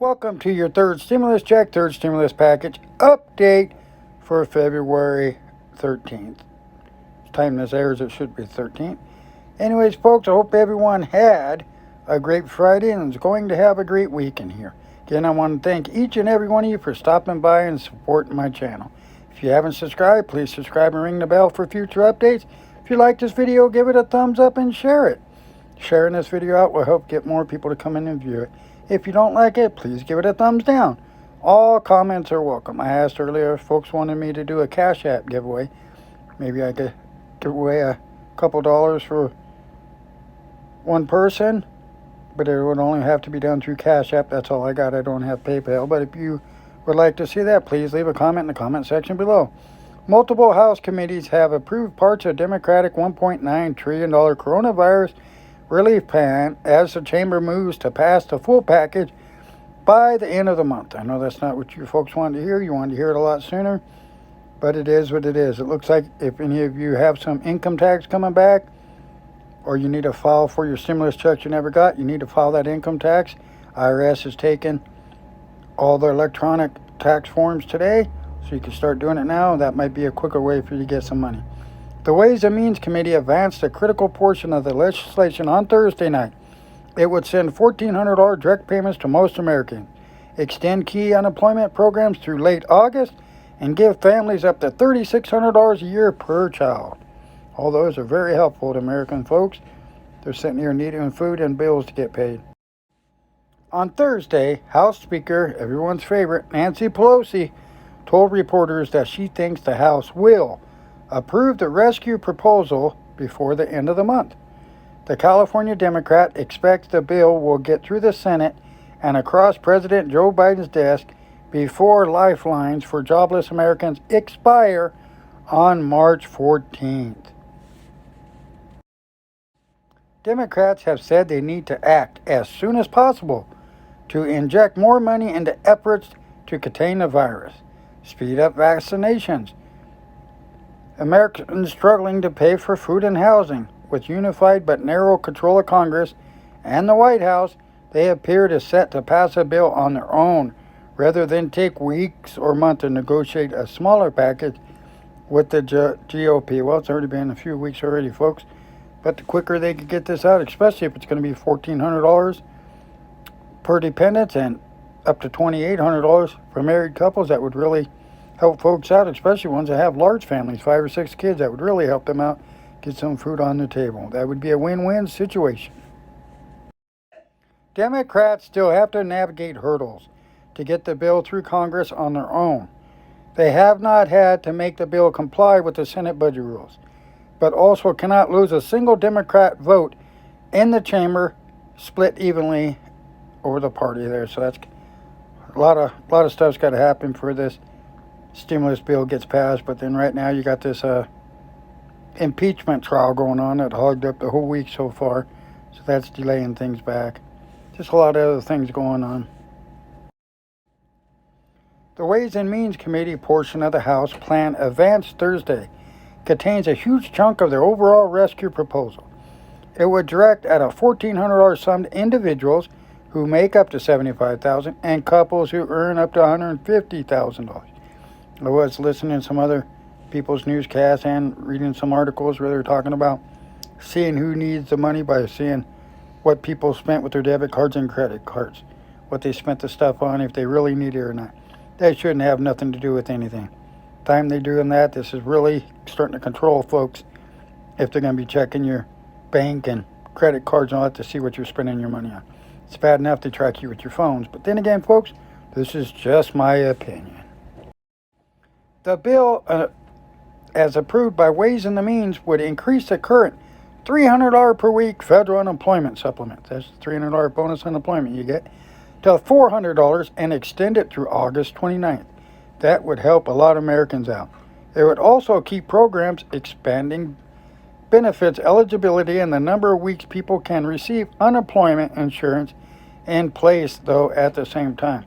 Welcome to your third stimulus check, third stimulus package update for February 13th. Time this airs, it should be 13th. Anyways, folks, I hope everyone had a great Friday and is going to have a great weekend here. Again, I want to thank each and every one of you for stopping by and supporting my channel. If you haven't subscribed, please subscribe and ring the bell for future updates. If you like this video, give it a thumbs up and share it. Sharing this video out will help get more people to come in and view it. If you don't like it, please give it a thumbs down. All comments are welcome. I asked earlier if folks wanted me to do a Cash App giveaway. Maybe I could give away a couple dollars for one person, but it would only have to be done through Cash App. That's all I got. I don't have PayPal. But if you would like to see that, please leave a comment in the comment section below. Multiple House committees have approved parts of Democratic $1.9 trillion coronavirus relief plan as the chamber moves to pass the full package by the end of the month. I know that's not what you folks wanted to hear. You wanted to hear it a lot sooner, but it is what it is. It looks like if any of you have some income tax coming back, or you need to file for your stimulus checks you never got, you need to file that income tax. IRS has taken all the electronic tax forms today, so you can start doing it now. That might be a quicker way for you to get some money. The Ways and Means Committee advanced a critical portion of the legislation on Thursday night. It would send $1,400 direct payments to most Americans, extend key unemployment programs through late August, and give families up to $3,600 a year per child. All those are very helpful to American folks. They're sitting here needing food and bills to get paid. On Thursday, House Speaker, everyone's favorite, Nancy Pelosi, told reporters that she thinks the House will approve the rescue proposal before the end of the month. The California Democrat expects the bill will get through the Senate and across President Joe Biden's desk before lifelines for jobless Americans expire on March 14th. Democrats have said they need to act as soon as possible to inject more money into efforts to contain the virus, speed up vaccinations. Americans struggling to pay for food and housing. With unified but narrow control of Congress and the White House, they appear to set to pass a bill on their own rather than take weeks or months to negotiate a smaller package with the GOP. Well, it's already been a few weeks already, folks. But the quicker they could get this out, especially if it's going to be $1,400 per dependent and up to $2,800 for married couples, that would really help folks out, especially ones that have large families, 5 or 6 kids. That would really help them out, get some food on the table. That would be a win-win situation. Democrats still have to navigate hurdles to get the bill through Congress on their own. They have not had to make the bill comply with the Senate budget rules, but also cannot lose a single Democrat vote in the chamber, split evenly over the party there. So that's a lot of stuff's got to happen for this stimulus bill gets passed. But then right now you got this impeachment trial going on that hogged up the whole week so far, so that's delaying things back. Just a lot of other things going on. The Ways and Means Committee portion of the House plan advanced Thursday contains a huge chunk of their overall rescue proposal. It would direct at a $1,400 sum to individuals who make up to $75,000 and couples who earn up to $150,000. I was listening to some other people's newscasts and reading some articles where they're talking about seeing who needs the money by seeing what people spent with their debit cards and credit cards, what they spent the stuff on, if they really need it or not. That shouldn't have nothing to do with anything. Time they're doing that, this is really starting to control folks if they're going to be checking your bank and credit cards and all that to see what you're spending your money on. It's bad enough they track you with your phones, but then again, folks, this is just my opinion. The bill, as approved by Ways and Means, would increase the current $300 per week federal unemployment supplement. That's the $300 bonus unemployment you get, to $400 and extend it through August 29th. That would help a lot of Americans out. It would also keep programs expanding benefits eligibility and the number of weeks people can receive unemployment insurance in place, though, at the same time.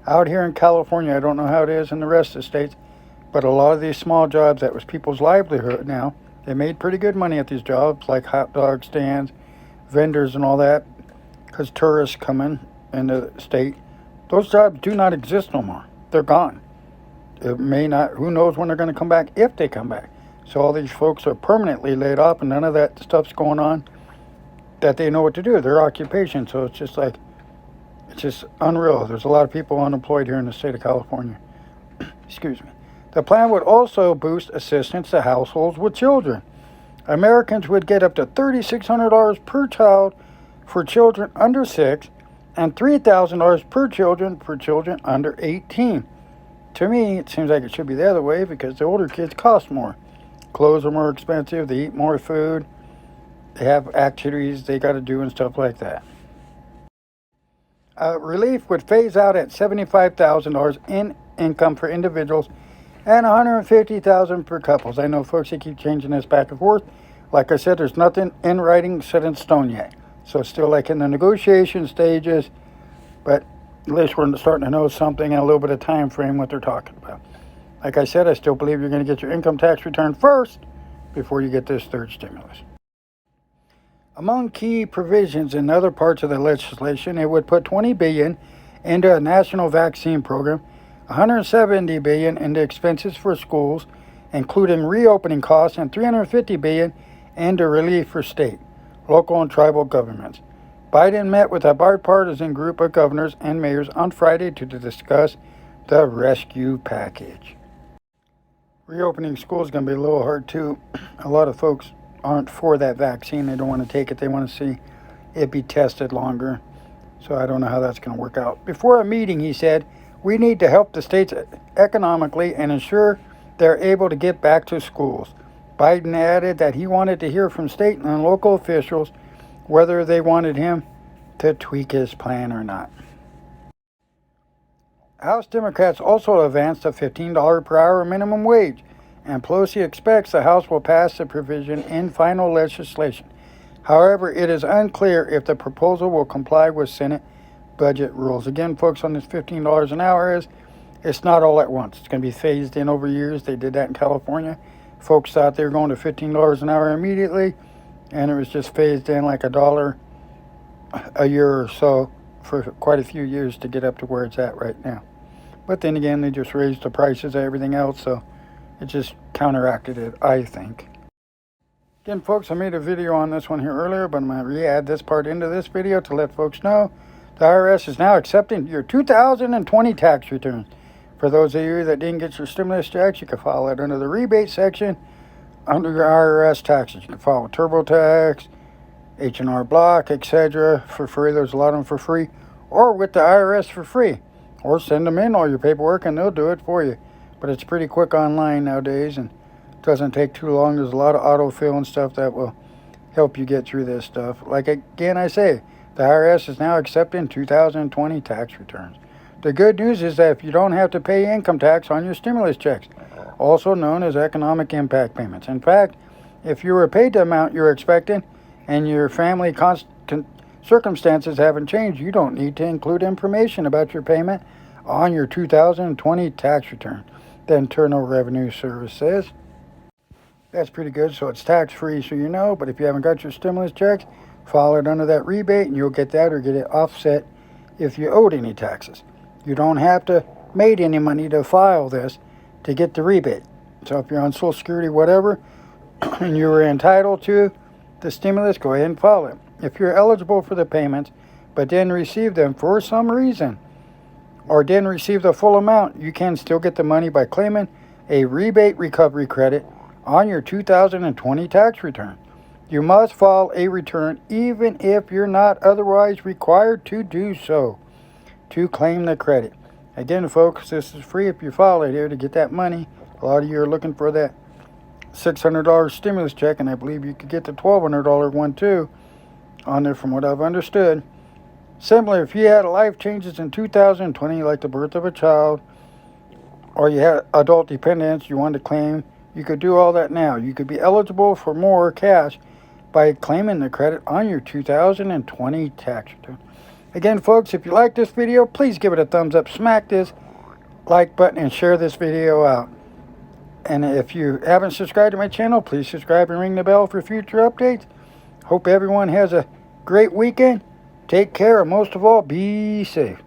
Out here in California, I don't know how it is in the rest of the states, but a lot of these small jobs, that was people's livelihood now. They made pretty good money at these jobs, like hot dog stands, vendors and all that, because tourists come in the state. Those jobs do not exist no more. They're gone. It may not, who knows when they're going to come back, if they come back. So all these folks are permanently laid off, and none of that stuff's going on that they know what to do, their occupation. So it's just like, it's just unreal. There's a lot of people unemployed here in the state of California. Excuse me. The plan would also boost assistance to households with children. Americans would get up to $3,600 per child for children under 6 and $3,000 per children for children under 18. To me, it seems like it should be the other way because the older kids cost more. Clothes are more expensive, they eat more food, they have activities they got to do and stuff like that. Relief would phase out at $75,000 in income for individuals and $150,000 per couples. I know folks, they keep changing this back and forth. Like I said, there's nothing in writing set in stone yet. So it's still like in the negotiation stages, but at least we're starting to know something and a little bit of time frame what they're talking about. Like I said, I still believe you're going to get your income tax return first before you get this third stimulus. Among key provisions in other parts of the legislation, it would put $20 billion into a national vaccine program, $170 billion into expenses for schools, including reopening costs, and $350 billion into relief for state, local, and tribal governments. Biden met with a bipartisan group of governors and mayors on Friday to discuss the rescue package. Reopening schools is going to be a little hard too. A lot of folks aren't for that vaccine. They don't want to take it. They want to see it be tested longer. So I don't know how that's going to work out. Before a meeting, he said, we need to help the states economically and ensure they're able to get back to schools. Biden added that he wanted to hear from state and local officials whether they wanted him to tweak his plan or not. House Democrats also advanced a $15 per hour minimum wage, and Pelosi expects the House will pass the provision in final legislation. However, it is unclear if the proposal will comply with Senate budget rules. Again, folks, on this $15 an hour it's not all at once. It's going to be phased in over years. They did that in California. Folks thought they were going to $15 an hour immediately, and it was just phased in like $1 a year or so for quite a few years to get up to where it's at right now. But then again, they just raised the prices of everything else, so it just counteracted it, I think. Again, folks, I made a video on this one here earlier, but I'm going to re-add this part into this video to let folks know the IRS is now accepting your 2020 tax returns. For those of you that didn't get your stimulus checks, you can file it under the rebate section under your IRS taxes. You can file with TurboTax, H&R Block, etc. for free. There's a lot of them for free, or with the IRS for free. Or send them in all your paperwork and they'll do it for you. But it's pretty quick online nowadays and it doesn't take too long. There's a lot of autofill and stuff that will help you get through this stuff. Like again, I say, the IRS is now accepting 2020 tax returns. The good news is that if you don't have to pay income tax on your stimulus checks, also known as economic impact payments. In fact, if you were paid the amount you're expecting and your family circumstances haven't changed, you don't need to include information about your payment on your 2020 tax return, the Internal Revenue Service says. That's pretty good, so it's tax-free, so you know, but if you haven't got your stimulus checks, file it under that rebate and you'll get that or get it offset if you owed any taxes. You don't have to make any money to file this to get the rebate. So if you're on Social Security, whatever, and you were entitled to the stimulus, go ahead and file it. If you're eligible for the payments, but didn't receive them for some reason, or didn't receive the full amount, you can still get the money by claiming a rebate recovery credit on your 2020 tax return. You must file a return even if you're not otherwise required to do so to claim the credit. Again, folks, this is free if you file it here to get that money. A lot of you are looking for that $600 stimulus check, and I believe you could get the $1,200 one too on there from what I've understood. Similar, if you had life changes in 2020, like the birth of a child, or you had adult dependents you wanted to claim, you could do all that now. You could be eligible for more cash by claiming the credit on your 2020 tax return. Again, folks, if you like this video, please give it a thumbs up, smack this like button, and share this video out. And if you haven't subscribed to my channel, please subscribe and ring the bell for future updates. Hope everyone has a great weekend. Take care, and most of all, be safe.